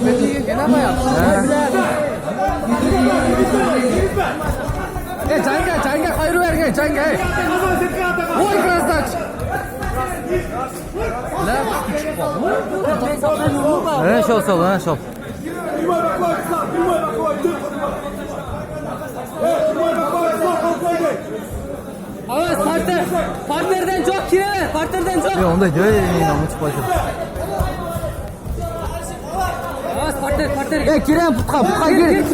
Peki gene mi yaptın? Canga hayır ver canga. Oy krasnaç. Ne şov sol ha şov. Evet parterden çok kireme parterden çok. Ya onda diyor ya namı çıkacak. Evet parter. Kirem putka gir.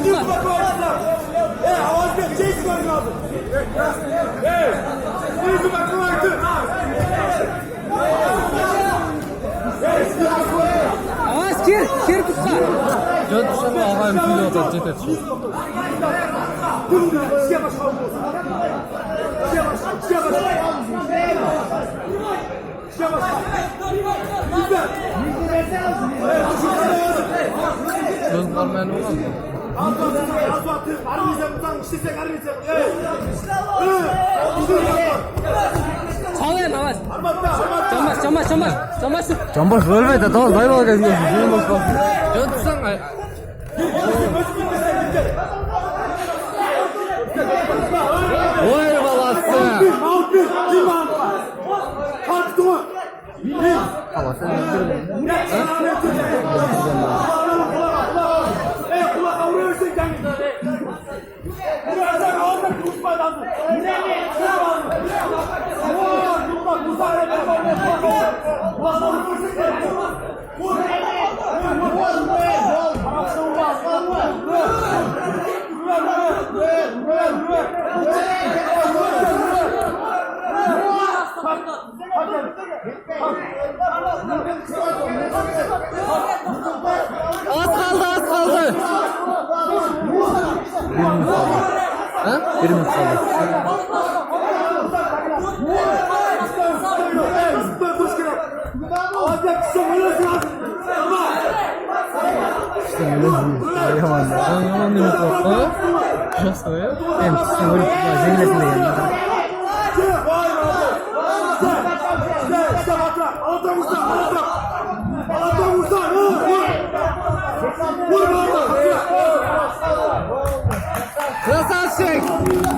Evet kir putka. Dört sene ağayım kilo da cepet. Göz kalmayan olur mu? Çalayım evet. Çamaş. Çambaş ölme de daha zayıf olacak diyorsun. Senin boş bak. Ya tutsan Oy babası. Allah sen öldürme. Az kaldı. Bir minut kaldı. İşte öyle değil. Yaman da. Yaman değil mi? Nasıl ya? Hem sinirli zenglesin de geldi. Красавчик!